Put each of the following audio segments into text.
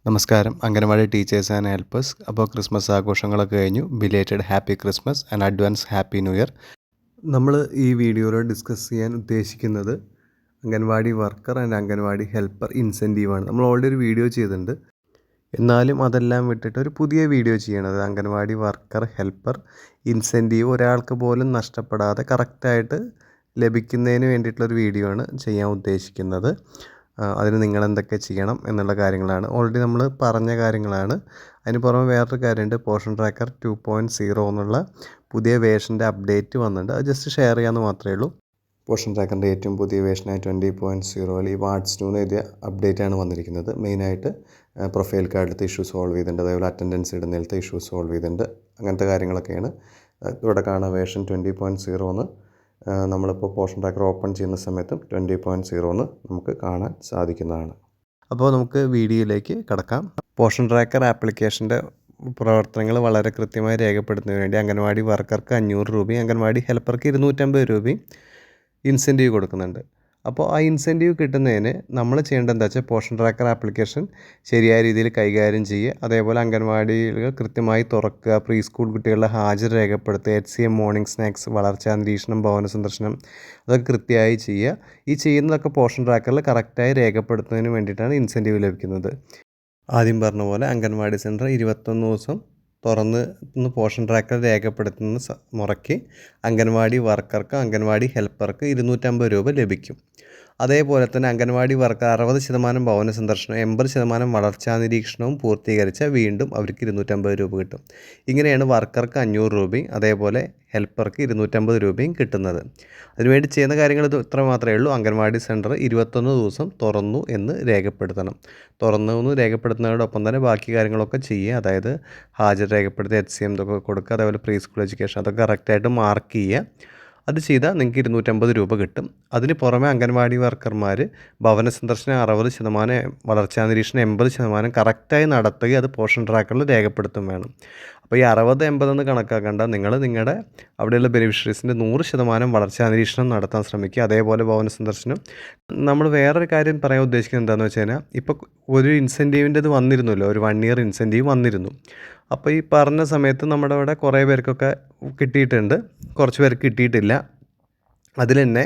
നമസ്കാരം. Anganwadi teachers and helpers. അപ്പോൾ Christmas ആഘോഷങ്ങളൊക്കെ കഴിഞ്ഞു. Belated happy Christmas and advance happy new year. നമ്മൾ ഈ വീഡിയോയിൽ ഡിസ്കസ് ചെയ്യാൻ ഉദ്ദേശിക്കുന്നത് anganwadi worker and anganwadi helper ഇൻസെൻറ്റീവാണ്. നമ്മൾ ഓൾറെഡി ഒരു വീഡിയോ ചെയ്തിട്ടുണ്ട്. എന്നാലും അതെല്ലാം വിട്ടിട്ട് ഒരു പുതിയ വീഡിയോ ചെയ്യണത് അംഗൻവാടി വർക്കർ ഹെൽപ്പർ ഇൻസെൻറ്റീവ് ഒരാൾക്ക് പോലും നഷ്ടപ്പെടാതെ കറക്റ്റായിട്ട് ലഭിക്കുന്നതിന് വേണ്ടിയിട്ടുള്ളൊരു വീഡിയോ ആണ് ചെയ്യാൻ ഉദ്ദേശിക്കുന്നത്. അതിന് നിങ്ങളെന്തൊക്കെ ചെയ്യണം എന്നുള്ള കാര്യങ്ങളാണ് ഓൾറെഡി നമ്മൾ പറഞ്ഞ കാര്യങ്ങളാണ്. അതിന് പുറമെ വേറൊരു കാര്യമുണ്ട്. പോഷൻ ട്രാക്കർ 2.0 എന്നുള്ള പുതിയ വേർഷൻ്റെ അപ്ഡേറ്റ് വന്നിട്ടുണ്ട്. അത് ജസ്റ്റ് ഷെയർ ചെയ്യാമെന്ന് മാത്രമേ ഉള്ളൂ. പോഷൻ ട്രാക്കറിൻ്റെ ഏറ്റവും പുതിയ വേർഷനായ 20.0 ഈ വാട്സ് ടൂന്ന് എഴുതിയ അപ്ഡേറ്റാണ് വന്നിരിക്കുന്നത്. മെയിനായിട്ട് പ്രൊഫൈൽ കാർഡിലത്തെ ഇഷ്യൂ സോൾവ് ചെയ്തിട്ടുണ്ട്. അതേപോലെ അറ്റൻഡൻസ് ഇടുന്നതിലത്തെ ഇഷ്യൂ സോൾവ് ചെയ്തിട്ടുണ്ട്. അങ്ങനത്തെ കാര്യങ്ങളൊക്കെയാണ് ഇവിടെ കാണുക. വേർഷൻ 20.0 എന്ന് നമ്മളിപ്പോൾ പോഷൻ ട്രാക്കർ ഓപ്പൺ ചെയ്യുന്ന സമയത്തും 20.0 എന്ന് നമുക്ക് കാണാൻ സാധിക്കുന്നതാണ്. അപ്പോൾ നമുക്ക് വീഡിയോയിലേക്ക് കടക്കാം. പോഷൻ ട്രാക്കർ ആപ്ലിക്കേഷൻ്റെ പ്രവർത്തനങ്ങൾ വളരെ കൃത്യമായി രേഖപ്പെടുത്തുന്നതിന് വേണ്ടി അംഗൻവാടി വർക്കർക്ക് 500 രൂപയും അംഗൻവാടി ഹെൽപ്പർക്ക് 250 രൂപയും ഇൻസെൻറ്റീവ് കൊടുക്കുന്നുണ്ട്. അപ്പോൾ ആ ഇൻസെൻറ്റീവ് കിട്ടുന്നതിന് നമ്മൾ ചെയ്യേണ്ടത് എന്താ വെച്ചാൽ പോഷൻ ട്രാക്കർ ആപ്ലിക്കേഷൻ ശരിയായ രീതിയിൽ കൈകാര്യം ചെയ്യുക. അതേപോലെ അംഗൻവാടികൾ കൃത്യമായി തുറക്കുക, പ്രീ സ്കൂൾ കുട്ടികളുടെ ഹാജർ രേഖപ്പെടുത്തുക, HCM മോർണിംഗ് സ്നാക്സ്, വളർച്ചാ നിരീക്ഷണം, ഭവന സന്ദർശനം അതൊക്കെ കൃത്യമായി ചെയ്യുക. ഈ ചെയ്യുന്നതൊക്കെ പോഷൻ ട്രാക്കറിൽ കറക്റ്റായി രേഖപ്പെടുത്തുന്നതിന് വേണ്ടിയിട്ടാണ് ഇൻസെൻറ്റീവ് ലഭിക്കുന്നത്. ആദ്യം പറഞ്ഞ പോലെ അംഗൻവാടി സെൻറ്റർ 21 ദിവസം തുറന്ന് പോഷൻ ട്രാക്കർ രേഖപ്പെടുത്തുന്ന മുറയ്ക്ക് അംഗൻവാടി വർക്കർക്ക് അംഗൻവാടി ഹെൽപ്പർക്ക് 250 രൂപ ലഭിക്കും. അതേപോലെ തന്നെ അംഗൻവാടി വർക്കർ 60% ഭവന സന്ദർശനം 80% വളർച്ചാ നിരീക്ഷണവും പൂർത്തീകരിച്ചാൽ വീണ്ടും അവർക്ക് 250 രൂപ കിട്ടും. ഇങ്ങനെയാണ് വർക്കർക്ക് 500 രൂപയും അതേപോലെ ഹെൽപ്പർക്ക് 250 രൂപയും കിട്ടുന്നത്. അതിനുവേണ്ടി ചെയ്യുന്ന കാര്യങ്ങൾ ഇത്ര മാത്രമേ ഉള്ളൂ. അംഗൻവാടി സെൻറ്റർ 21 ദിവസം തുറന്നു എന്ന് രേഖപ്പെടുത്തണം. തുറന്നു എന്ന് രേഖപ്പെടുത്തുന്നതോടൊപ്പം തന്നെ ബാക്കി കാര്യങ്ങളൊക്കെ ചെയ്യുക. അതായത് ഹാജർ രേഖപ്പെടുത്തി HCM ഇതൊക്കെ കൊടുക്കുക. അതേപോലെ പ്രീ സ്കൂൾ എഡ്യൂക്കേഷൻ അതൊക്കെ കറക്റ്റായിട്ട് മാർക്ക് ചെയ്യുക. അത് ചെയ്താൽ നിങ്ങൾക്ക് 250 രൂപ കിട്ടും. അതിന് പുറമെ അംഗൻവാടി വർക്കർമാർ ഭവന സന്ദർശനം 60%, വളർച്ചാ നിരീക്ഷണം 80% കറക്റ്റായി നടത്തുകയും അത് പോഷൻ ട്രാക്കറിൽ രേഖപ്പെടുത്തും വേണം. അപ്പോൾ ഈ 60-80 എന്ന് കണക്കാക്കേണ്ട. നിങ്ങളുടെ അവിടെയുള്ള ബെനിഫിഷ്യറീസിൻ്റെ 100% വളർച്ചാ നിരീക്ഷണം നടത്താൻ ശ്രമിക്കുക. അതേപോലെ ഭവന സന്ദർശനം. നമ്മൾ വേറൊരു കാര്യം പറയാൻ ഉദ്ദേശിക്കുന്നത് എന്താണെന്ന് വെച്ച് കഴിഞ്ഞാൽ ഇപ്പോൾ ഒരു ഇൻസെൻറ്റീവിൻ്റെ ഇത് വന്നിരുന്നല്ലോ, ഒരു 1 ഇയർ ഇൻസെൻറ്റീവ് വന്നിരുന്നു. അപ്പോൾ ഈ പറഞ്ഞ സമയത്ത് നമ്മുടെ ഇവിടെ കുറേ പേർക്കൊക്കെ കിട്ടിയിട്ടുണ്ട്, കുറച്ച് പേർക്ക് കിട്ടിയിട്ടില്ല. അതിൽ തന്നെ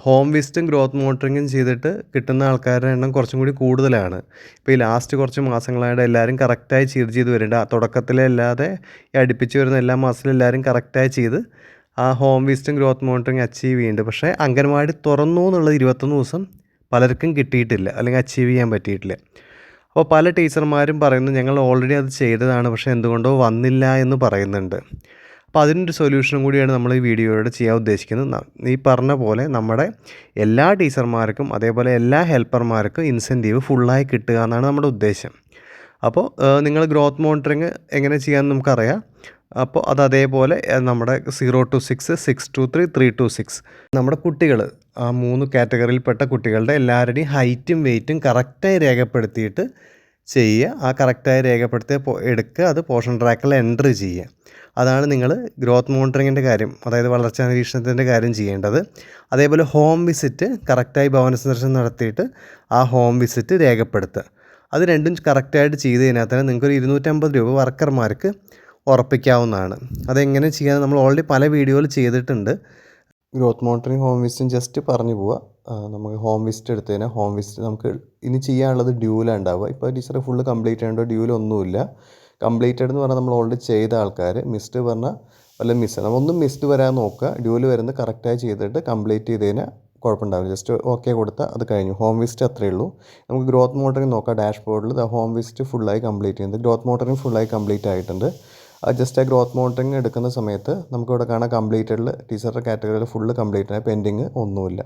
ഹോം വിസിറ്റും ഗ്രോത്ത് മോണിറ്ററിങ്ങും ചെയ്തിട്ട് കിട്ടുന്ന ആൾക്കാരുടെ എണ്ണം കുറച്ചും കൂടി കൂടുതലാണ്. ഇപ്പോൾ ഈ ലാസ്റ്റ് കുറച്ച് മാസങ്ങളായിട്ട് എല്ലാവരും കറക്റ്റായി ചെയ്ത് വരുന്നുണ്ട്. തുടക്കത്തിലല്ലാതെ ഈ അടുപ്പിച്ച് വരുന്ന എല്ലാ മാസത്തിലും എല്ലാവരും കറക്റ്റായി ചെയ്ത് ആ ഹോം വിസിറ്റും ഗ്രോത്ത് മോണിറ്ററിങ് അച്ചീവ് ചെയ്യുന്നുണ്ട്. പക്ഷേ അംഗൻവാടി തുറന്നു എന്നുള്ളത് 21 ദിവസം പലർക്കും കിട്ടിയിട്ടില്ല, അല്ലെങ്കിൽ അച്ചീവ് ചെയ്യാൻ പറ്റിയിട്ടില്ല. അപ്പോൾ പല ടീച്ചർമാരും പറയുന്നു ഞങ്ങൾ ഓൾറെഡി അത് ചെയ്തതാണ്, പക്ഷേ എന്തുകൊണ്ടോ വന്നില്ല എന്ന് പറയുന്നുണ്ട്. അപ്പോൾ അതിനൊരു സൊല്യൂഷനും കൂടിയാണ് നമ്മൾ ഈ വീഡിയോയോട് ചെയ്യാൻ ഉദ്ദേശിക്കുന്നത്. ഈ പറഞ്ഞ പോലെ നമ്മുടെ എല്ലാ ടീച്ചർമാർക്കും അതേപോലെ എല്ലാ ഹെൽപ്പർമാർക്കും ഇൻസെൻറ്റീവ് ഫുള്ളായി കിട്ടുക എന്നാണ് നമ്മുടെ ഉദ്ദേശം. അപ്പോൾ നിങ്ങൾ ഗ്രോത്ത് മോണിറ്ററിങ് എങ്ങനെ ചെയ്യാമെന്ന് നമുക്കറിയാം. അപ്പോൾ അതേപോലെ നമ്മുടെ 0 to 6, 6 to 3, 3 to 6 നമ്മുടെ കുട്ടികൾ ആ 3 കാറ്റഗറിയിൽപ്പെട്ട കുട്ടികളുടെ എല്ലാവരുടെയും ഹൈറ്റും വെയ്റ്റും കറക്റ്റായി രേഖപ്പെടുത്തിയിട്ട് ചെയ്യുക. ആ കറക്റ്റായി രേഖപ്പെടുത്തി എടുക്കുക, അത് പോഷൻ ട്രാക്കറിൽ എൻട്രി ചെയ്യുക. അതാണ് നിങ്ങൾ ഗ്രോത്ത് മോണിറ്ററിങ്ങിൻ്റെ കാര്യം, അതായത് വളർച്ചാ നിരീക്ഷണത്തിൻ്റെ കാര്യം ചെയ്യേണ്ടത്. അതേപോലെ ഹോം വിസിറ്റ് കറക്റ്റായി ഭവന സന്ദർശനം നടത്തിയിട്ട് ആ ഹോം വിസിറ്റ് രേഖപ്പെടുത്തുക. അത് രണ്ടും കറക്റ്റായിട്ട് ചെയ്ത് കഴിഞ്ഞാൽ തന്നെ നിങ്ങൾക്കൊരു 250 രൂപ വർക്കർമാർക്ക് ഉറപ്പിക്കാവുന്നതാണ്. അതെങ്ങനെ ചെയ്യാൻ നമ്മൾ ഓൾറെഡി പല വീഡിയോയിൽ ചെയ്തിട്ടുണ്ട്. ഗ്രോത്ത് മോണിറ്ററിങ് ഹോം വിസിറ്റും ജസ്റ്റ് പറഞ്ഞു പോവുക. നമുക്ക് ഹോം വിസിറ്റ് എടുത്തു കഴിഞ്ഞാൽ ഹോം വിസിറ്റ് നമുക്ക് ഇനി ചെയ്യാനുള്ളത് ഡ്യൂലാണ് ഉണ്ടാവുക. ഇപ്പോൾ ടീച്ചർ ഫുള്ള് കംപ്ലീറ്റ് ചെയ്യേണ്ട ഡ്യൂലൊന്നുമില്ല. കംപ്ലീറ്റഡ് എന്ന് പറഞ്ഞാൽ നമ്മൾ ഓൾറെഡി ചെയ്ത ആൾക്കാർ, മിസ്ഡ് പറഞ്ഞാൽ വല്ല നമ്മളൊന്നും മിസ്ഡ് വരാൻ നോക്കുക. ഡ്യൂല് വരുന്നത് കറക്റ്റായി ചെയ്തിട്ട് കംപ്ലീറ്റ് ചെയ്ത് കഴിഞ്ഞാൽ കുഴപ്പമുണ്ടാവില്ല. ജസ്റ്റ് ഓക്കെ കൊടുത്താൽ അത് കഴിഞ്ഞു. ഹോം വിസിറ്റ് അത്രയേ ഉള്ളൂ. നമുക്ക് ഗ്രോത്ത് മോണിറ്ററിങ് നോക്കാം. ഡാഷ്ബോർഡിൽ ഹോം വിസിറ്റ് ഫുള്ളായി കംപ്ലീറ്റ് ചെയ്യുന്നത്, ഗ്രോത്ത് മോണിറ്ററിങ് ഫുള്ളായി കംപ്ലീറ്റ് ആയിട്ടുണ്ട്. ജസ്റ്റ് ആ ഗ്രോത്ത് മോണിറ്ററിങ് എടുക്കുന്ന സമയത്ത് നമുക്കിവിടെ കാണാം കംപ്ലീറ്റഡിൽ ടീച്ചറുടെ കാറ്റഗറിയിൽ ഫുള്ള് കംപ്ലീറ്റ് ആയ പെൻഡിങ് ഒന്നുമില്ല.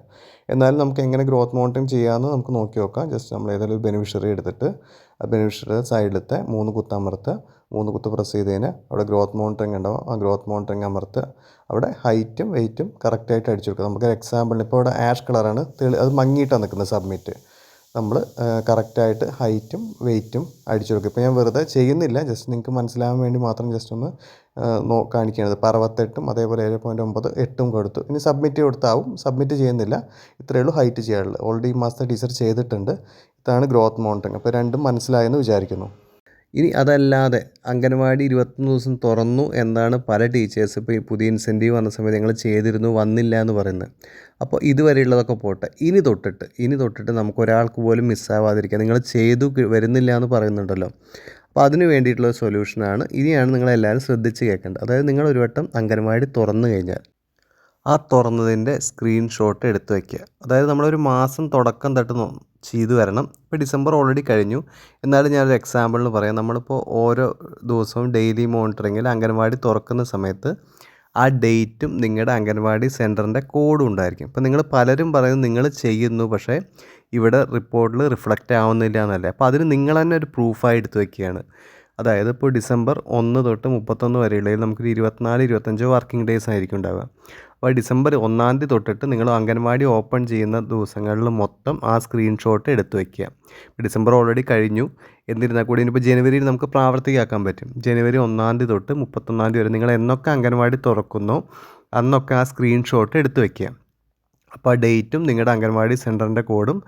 എന്നാലും നമുക്ക് എങ്ങനെ ഗ്രോത്ത് മോണിറ്ററിങ് ചെയ്യാമെന്ന് നമുക്ക് നോക്കി നോക്കാം. ജസ്റ്റ് നമ്മൾ ഏതെങ്കിലും ഒരു ബെനിഫിഷ്യറി എടുത്തിട്ട് ആ ബെനിഫിഷ്യറി സൈഡിലത്തെ 3 കുത്ത് അമർത്തുക. 3 കുത്ത് പ്രസ് ചെയ്ത് കഴിഞ്ഞാൽ അവിടെ ഗ്രോത്ത് മോണിറ്ററിങ് ഉണ്ടാവും. ആ ഗ്രോത്ത് മോണിറ്ററിങ് അമർത്തുക. അവിടെ ഹൈറ്റും വെയ്റ്റും കറക്റ്റായിട്ട് അടിച്ചു കൊടുക്കുക. നമുക്ക് എക്സാമ്പിളിന് ഇപ്പോൾ ഇവിടെ ആഷ് കളറാണ്, അത് മങ്ങിയിട്ടാണ് നിൽക്കുന്നത് സബ്മിറ്റ്. നമ്മൾ കറക്റ്റായിട്ട് ഹൈറ്റും വെയ്റ്റും അടിച്ചു കൊടുക്കും. ഇപ്പോൾ ഞാൻ വെറുതെ ചെയ്യുന്നില്ല, ജസ്റ്റ് നിങ്ങൾക്ക് മനസ്സിലാകാൻ വേണ്ടി മാത്രം ജസ്റ്റ് ഒന്ന് കാണിക്കുകയാണ്. ഇപ്പോൾ 68ഉം അതേപോലെ 7.9 8ഉം കൊടുത്തു. ഇനി സബ്മിറ്റ് കൊടുത്താവും. സബ്മിറ്റ് ചെയ്യുന്നില്ല, ഇത്രയേ ഉള്ളൂ ഹൈറ്റ് ചെയ്യാനുള്ളത്. ഓൾറെഡി ഈ മാസത്തെ ടീച്ചർ ചെയ്തിട്ടുണ്ട്. ഇതാണ് ഗ്രോത്ത് മോണിറ്ററിങ്. അപ്പോൾ രണ്ടും മനസ്സിലായെന്ന് വിചാരിക്കുന്നു. ഇനി അതല്ലാതെ അംഗനവാടി 21 ദിവസം തുറന്നു എന്നാണ് പല ടീച്ചേഴ്സ് ഇപ്പോൾ ഈ പുതിയ ഇൻസെൻറ്റീവ് വന്ന സമയത്ത് ഞങ്ങൾ ചെയ്തിരുന്നു വന്നില്ല എന്ന് പറയുന്നത്. അപ്പോൾ ഇതുവരെയുള്ളതൊക്കെ പോട്ടെ, ഇനി തൊട്ടിട്ട് നമുക്ക് ഒരാൾക്ക് പോലും മിസ്സാവാതിരിക്കുക. നിങ്ങൾ ചെയ്തു വരുന്നില്ല എന്ന് പറയുന്നുണ്ടല്ലോ, അപ്പോൾ അതിന് വേണ്ടിയിട്ടുള്ള സൊല്യൂഷനാണ്. ഇനിയാണ് നിങ്ങളെല്ലാവരും ശ്രദ്ധിച്ച് കേൾക്കേണ്ടത്. അതായത് നിങ്ങൾ ഒരു വട്ടം അംഗനവാടി തുറന്നു കഴിഞ്ഞാൽ ആ തുറന്നതിൻ്റെ സ്ക്രീൻഷോട്ട് എടുത്ത് വയ്ക്കുക. അതായത് നമ്മളൊരു മാസം തുടക്കം തൊട്ട് ചെയ്തു വരണം. ഇപ്പോൾ ഡിസംബർ ഓൾറെഡി കഴിഞ്ഞു, എന്നാലും ഞാനൊരു എക്സാമ്പിളിന് പറയാം. നമ്മളിപ്പോൾ ഓരോ ദിവസവും ഡെയിലി മോണിറ്ററിങ്ങിൽ അംഗനവാടി തുറക്കുന്ന സമയത്ത് ആ ഡേറ്റും നിങ്ങളുടെ അംഗനവാടി സെൻറ്ററിൻ്റെ കോഡും ഉണ്ടായിരിക്കും. ഇപ്പോൾ നിങ്ങൾ പലരും പറയുന്നത് നിങ്ങൾ ചെയ്യുന്നു, പക്ഷേ ഇവിടെ റിപ്പോർട്ടിൽ റിഫ്ലക്റ്റ് ആവുന്നില്ല എന്നല്ലേ. അപ്പോൾ അതിന് നിങ്ങൾ തന്നെ ഒരു പ്രൂഫായി എടുത്ത് വയ്ക്കുകയാണ്. അതായത് ഇപ്പോൾ ഡിസംബർ 1 തൊട്ട് 31 വരെയുള്ളതിൽ നമുക്കൊരു 24-25 വർക്കിംഗ് ഡേയ്സ് ആയിരിക്കും ഉണ്ടാവുക. അപ്പോൾ ഡിസംബർ 1-ാം തീയതി തൊട്ടിട്ട് നിങ്ങൾ അംഗനവാടി ഓപ്പൺ ചെയ്യുന്ന ദിവസങ്ങളിൽ മൊത്തം ആ സ്ക്രീൻഷോട്ട് എടുത്ത് വയ്ക്കുക. ഡിസംബർ ഓൾറെഡി കഴിഞ്ഞു, എന്നിരുന്നാൽ കൂടി ഇനിയിപ്പോൾ ജനുവരിയിൽ നമുക്ക് പ്രാവർത്തികമാക്കാൻ പറ്റും. ജനുവരി 1-ാം തീയതി തൊട്ട് 31-ാം തീയതി വരെ നിങ്ങൾ എന്നൊക്കെ അംഗനവാടി തുറക്കുന്നോ അന്നൊക്കെ ആ സ്ക്രീൻഷോട്ട് എടുത്ത് വയ്ക്കുക. അപ്പോൾ ആ ഡേറ്റും നിങ്ങളുടെ അംഗനവാടി സെൻറ്ററിൻ്റെ കോഡും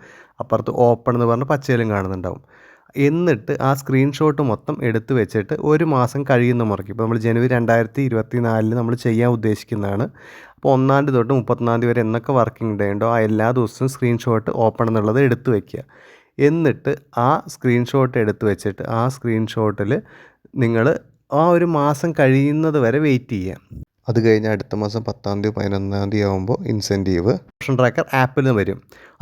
അപ്പുറത്ത് ഓപ്പൺ എന്ന് പറഞ്ഞ് പച്ചയിലും കാണുന്നുണ്ടാവും. എന്നിട്ട് ആ സ്ക്രീൻഷോട്ട് മൊത്തം എടുത്ത് വെച്ചിട്ട് ഒരു മാസം കഴിയുന്ന മുറയ്ക്ക്, ഇപ്പോൾ നമ്മൾ ജനുവരി 2024 നമ്മൾ ചെയ്യാൻ ഉദ്ദേശിക്കുന്നതാണ്. അപ്പോൾ 1-ാം തീയതി തൊട്ട് 31-ാം തീയതി വരെ എന്നൊക്കെ വർക്കിംഗ് ഡേ ഉണ്ടോ ആ എല്ലാ ദിവസവും സ്ക്രീൻഷോട്ട് ഓപ്പൺ എന്നുള്ളത് എടുത്ത് വയ്ക്കുക. എന്നിട്ട് ആ സ്ക്രീൻഷോട്ട് എടുത്ത് വെച്ചിട്ട് ആ സ്ക്രീൻഷോട്ടിൽ നിങ്ങൾ ആ ഒരു മാസം കഴിയുന്നത് വരെ വെയിറ്റ് ചെയ്യുക. അത് കഴിഞ്ഞ് അടുത്ത മാസം 10-ാം തീയതി 11-ാം തീയതി ആകുമ്പോൾ ഇൻസെൻറ്റീവ് മോഷൻ ട്രാക്കർ ആപ്പിൽ നിന്ന് വരും.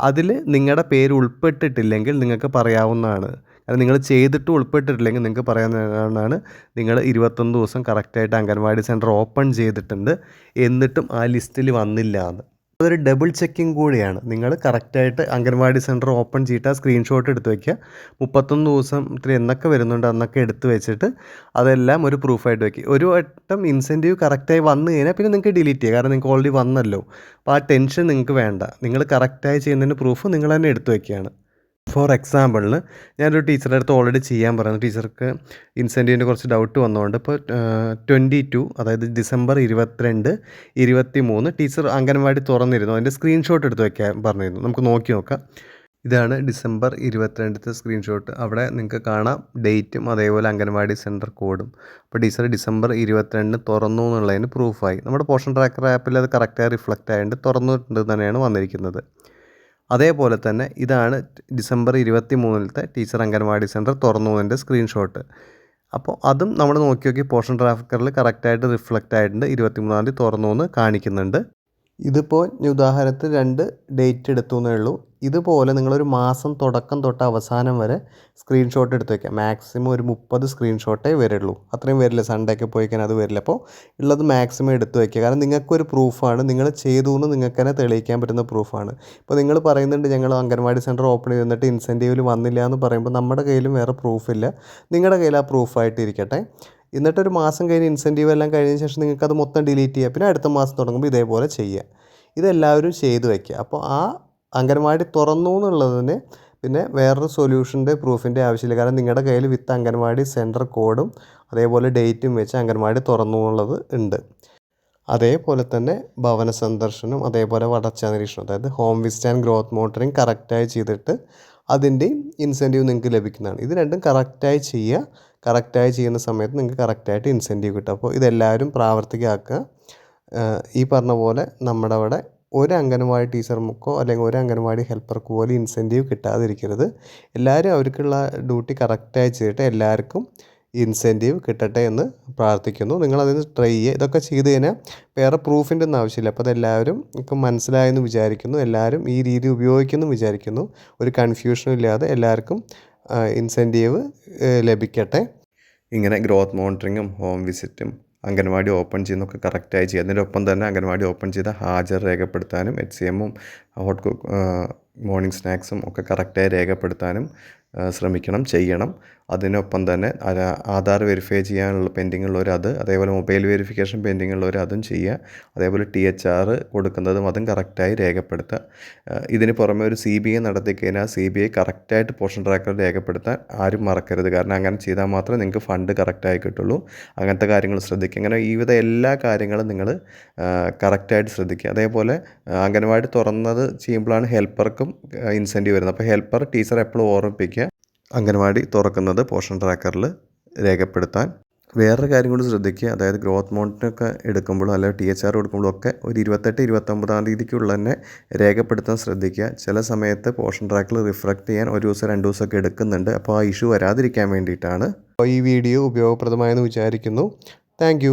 അതിൽ നിങ്ങളുടെ പേര് ഉൾപ്പെട്ടിട്ടില്ലെങ്കിൽ നിങ്ങൾക്ക് പറയാവുന്നതാണ്. കാരണം നിങ്ങൾ ചെയ്തിട്ട് ഉൾപ്പെട്ടിട്ടില്ലെങ്കിൽ നിങ്ങൾക്ക് പറയാവുന്നതാണ്, നിങ്ങൾ 21 ദിവസം കറക്റ്റായിട്ട് അംഗൻവാടി സെൻറ്റർ ഓപ്പൺ ചെയ്തിട്ടുണ്ട്, എന്നിട്ടും ആ ലിസ്റ്റിൽ വന്നില്ല എന്ന്. അതൊരു ഡബിൾ ചെക്കിങ് കൂടിയാണ്. നിങ്ങൾ കറക്റ്റായിട്ട് അംഗൻവാടി സെൻറ്റർ ഓപ്പൺ ചെയ്തിട്ട് ആ സ്ക്രീൻഷോട്ട് എടുത്ത് വയ്ക്കുക. 31 ദിവസത്തിൽ എന്നൊക്കെ വരുന്നുണ്ട് അന്നൊക്കെ എടുത്ത് വെച്ചിട്ട് അതെല്ലാം ഒരു പ്രൂഫായിട്ട് വയ്ക്കുക. ഒരു വട്ടം ഇൻസെൻറ്റീവ് കറക്റ്റായി വന്നു കഴിഞ്ഞാൽ പിന്നെ നിങ്ങൾക്ക് ഡിലീറ്റ് ചെയ്യുക, കാരണം നിങ്ങൾക്ക് ഓൾറെഡി വന്നല്ലോ. അപ്പോൾ ആ ടെൻഷൻ നിങ്ങൾക്ക് വേണ്ട. നിങ്ങൾ കറക്റ്റായി ചെയ്യുന്നതിന് പ്രൂഫ് നിങ്ങൾ തന്നെ എടുത്ത് വയ്ക്കുകയാണ്. ഫോർ എക്സാമ്പിളിന് ഞാനൊരു ടീച്ചറുടെ അടുത്ത് ഓൾറെഡി ചെയ്യാൻ പറയുന്നു. ടീച്ചർക്ക് ഇൻസെൻറ്റീവിൻ്റെ കുറച്ച് ഡൗട്ട് വന്നതുകൊണ്ട് ഇപ്പോൾ 22 അതായത് ഡിസംബർ 22, 23 ടീച്ചർ അംഗനവാടി തുറന്നിരുന്നു. അതിൻ്റെ സ്ക്രീൻഷോട്ട് എടുത്ത് വയ്ക്കാൻ പറഞ്ഞിരുന്നു. നമുക്ക് നോക്കി നോക്കാം. ഇതാണ് ഡിസംബർ 22 സ്ക്രീൻഷോട്ട്. അവിടെ നിങ്ങൾക്ക് കാണാം ഡേറ്റും അതേപോലെ അംഗനവാടി സെൻറ്റർ കോഡും. അപ്പോൾ ടീച്ചർ ഡിസംബർ 22 തുറന്നു എന്നുള്ളതിന് പ്രൂഫായി. നമ്മുടെ പോഷൻ ട്രാക്കർ ആപ്പിൽ അത് കറക്റ്റായി റിഫ്ലക്റ്റ് ആയതുകൊണ്ട് തുറന്നിട്ടുണ്ട് തന്നെയാണ് വന്നിരിക്കുന്നത്. അതേപോലെ തന്നെ ഇതാണ് ഡിസംബർ 23 ടീച്ചർ അംഗനവാടി സെൻറ്റർ തുറന്നതിൻ്റെ സ്ക്രീൻഷോട്ട്. അപ്പോൾ അതും നമ്മൾ നോക്കി പോഷൻ ട്രാക്കറിൽ കറക്റ്റായിട്ട് റിഫ്ലക്റ്റ് ആയിട്ടുണ്ട്. 23-ാം തീയതി തുറന്നു എന്ന് കാണിക്കുന്നുണ്ട്. ഇതിപ്പോൾ ഉദാഹരണത്തിന് 2 ഡേറ്റ് എടുത്തു എന്നേ ഉള്ളൂ. ഇതുപോലെ നിങ്ങളൊരു മാസം തുടക്കം തൊട്ട് അവസാനം വരെ സ്ക്രീൻഷോട്ട് എടുത്ത് വയ്ക്കുക. മാക്സിമം ഒരു 30 സ്ക്രീൻഷോട്ടേ വരുള്ളൂ, അത്രയും വരില്ല. സൺഡേ ഒക്കെ പോയി കഴിഞ്ഞാൽ അത് വരില്ല. അപ്പോൾ ഉള്ളത് മാക്സിമം എടുത്ത് വയ്ക്കുക. കാരണം നിങ്ങൾക്കൊരു പ്രൂഫാണ്, നിങ്ങൾ ചെയ്തു എന്ന് നിങ്ങൾക്ക് തന്നെ തെളിയിക്കാൻ പറ്റുന്ന പ്രൂഫാണ്. ഇപ്പോൾ നിങ്ങൾ പറയുന്നുണ്ട് ഞങ്ങൾ അംഗൻവാടി സെൻറ്റർ ഓപ്പൺ ചെയ്തിട്ട് ഇൻസെൻറ്റീവിൽ വന്നില്ല എന്ന് പറയുമ്പോൾ നമ്മുടെ കയ്യിലും വേറെ പ്രൂഫില്ല. നിങ്ങളുടെ കയ്യിൽ ആ പ്രൂഫായിട്ട് ഇരിക്കട്ടെ. എന്നിട്ടൊരു മാസം കഴിഞ്ഞ് ഇൻസെൻറ്റീവ് എല്ലാം കഴിഞ്ഞ ശേഷം നിങ്ങൾക്കത് മൊത്തം ഡിലീറ്റ് ചെയ്യുക. പിന്നെ അടുത്ത മാസം തുടങ്ങുമ്പോൾ ഇതേപോലെ ചെയ്യുക. ഇതെല്ലാവരും ചെയ്തു വയ്ക്കുക. അപ്പോൾ ആ അംഗൻവാടി തുറന്നു എന്നുള്ളതിന് പിന്നെ വേറൊരു സൊല്യൂഷൻ്റെ പ്രൂഫിൻ്റെ ആവശ്യമില്ല. കാരണം നിങ്ങളുടെ കയ്യിൽ വിത്ത് അംഗൻവാടി സെൻറ്റർ കോഡും അതേപോലെ ഡേറ്റും വെച്ച് അംഗൻവാടി തുറന്നു എന്നുള്ളത് ഉണ്ട്. അതേപോലെ തന്നെ ഭവന സന്ദർശനം അതേപോലെ വളർച്ചാ നിരീക്ഷണം, അതായത് home visit and growth monitoring കറക്റ്റായി ചെയ്തിട്ട് അതിൻ്റെയും ഇൻസെൻറ്റീവ് നിങ്ങൾക്ക് ലഭിക്കുന്നതാണ്. ഇത് രണ്ടും കറക്റ്റായി ചെയ്യുക. കറക്റ്റായി ചെയ്യുന്ന സമയത്ത് നിങ്ങൾക്ക് കറക്റ്റായിട്ട് ഇൻസെൻറ്റീവ് കിട്ടും. അപ്പോൾ ഇതെല്ലാവരും പ്രാവർത്തികമാക്കുക. ഈ പറഞ്ഞ പോലെ നമ്മുടെ അവിടെ ഒരു അംഗനവാടി ടീച്ചർക്കോ അല്ലെങ്കിൽ ഒരു അംഗനവാടി ഹെൽപ്പർക്ക് പോലും ഇൻസെൻറ്റീവ് കിട്ടാതിരിക്കരുത്. എല്ലാവരും അവർക്കുള്ള ഡ്യൂട്ടി കറക്റ്റായി ചെയ്തിട്ട് എല്ലാവർക്കും ഇൻസെൻറ്റീവ് കിട്ടട്ടെ എന്ന് പ്രാർത്ഥിക്കുന്നു. നിങ്ങളതിന് ട്രൈ ചെയ്യുക. ഇതൊക്കെ ചെയ്ത് കഴിഞ്ഞാൽ വേറെ പ്രൂഫിൻ്റെ ഒന്നും ആവശ്യമില്ല. അപ്പോൾ അതെല്ലാവരും മനസ്സിലായെന്ന് വിചാരിക്കുന്നു. എല്ലാവരും ഈ രീതി ഉപയോഗിക്കുന്നു വിചാരിക്കുന്നു. ഒരു കൺഫ്യൂഷനും ഇല്ലാതെ എല്ലാവർക്കും ഇൻസെൻറ്റീവ് ലഭിക്കട്ടെ. ഇങ്ങനെ ഗ്രോത്ത് മോണിറ്ററിങ്ങും ഹോം വിസിറ്റും അംഗൻവാടി ഓപ്പൺ ചെയ്യുന്നതൊക്കെ കറക്റ്റായി ചെയ്യുക. അതിനൊപ്പം തന്നെ അംഗൻവാടി ഓപ്പൺ ചെയ്ത ഹാജർ രേഖപ്പെടുത്താനും HCMഉം ഹോട്ട് മോർണിംഗ് സ്നാക്സും ഒക്കെ കറക്റ്റായി രേഖപ്പെടുത്താനും ചെയ്യണം. അതിനൊപ്പം തന്നെ ആധാർ വെരിഫൈ ചെയ്യാനുള്ള പെൻഡിങ് ഉള്ളവർ അതേപോലെ മൊബൈൽ വെരിഫിക്കേഷൻ പെൻഡിങ് ഉള്ളവർ അതും ചെയ്യുക. അതേപോലെ THR കൊടുക്കുന്നതും അതും കറക്റ്റായി രേഖപ്പെടുത്തുക. ഇതിന് പുറമെ ഒരു CBA നടത്തിക്കഴിഞ്ഞാൽ CBA കറക്റ്റായിട്ട് പോർഷൻ ട്രാക്കർ രേഖപ്പെടുത്താൻ ആരും മറക്കരുത്. കാരണം അങ്ങനെ ചെയ്താൽ മാത്രമേ നിങ്ങൾക്ക് ഫണ്ട് കറക്റ്റായി കിട്ടുള്ളൂ. അങ്ങനത്തെ കാര്യങ്ങൾ ശ്രദ്ധിക്കുക. അങ്ങനെ എല്ലാ കാര്യങ്ങളും നിങ്ങൾ കറക്റ്റായിട്ട് ശ്രദ്ധിക്കുക. അതേപോലെ അംഗനവാടി തുറന്നത് ചെയ്യുമ്പോഴാണ് ഹെൽപ്പർക്കും ഇൻസെൻറ്റീവ് വരുന്നത്. അപ്പോൾ ഹെൽപ്പർ ടീച്ചർ എപ്പോഴും ഓർമ്മിപ്പിക്കുക അംഗനവാടി തുറക്കുന്നത് പോർഷൻ ട്രാക്കറിൽ രേഖപ്പെടുത്താൻ. വേറൊരു കാര്യം കൂടി ശ്രദ്ധിക്കുക. അതായത് ഗ്രോത്ത് മോണിറ്ററൊക്കെ എടുക്കുമ്പോഴും അല്ലെങ്കിൽ THR കൊടുക്കുമ്പോഴും ഒക്കെ ഒരു 28-29 തീയതിക്കുള്ളിൽ തന്നെ രേഖപ്പെടുത്താൻ ശ്രദ്ധിക്കുക. ചില സമയത്ത് പോർഷൻ ട്രാക്കറിൽ റിഫ്ലക്റ്റ് ചെയ്യാൻ 1 ദിവസം 2 ദിവസമൊക്കെ എടുക്കുന്നുണ്ട്. അപ്പോൾ ആ ഇഷ്യൂ വരാതിരിക്കാൻ വേണ്ടിയിട്ടാണ്. അപ്പോൾ ഈ വീഡിയോ ഉപയോഗപ്രദമായെന്ന് വിചാരിക്കുന്നു. താങ്ക്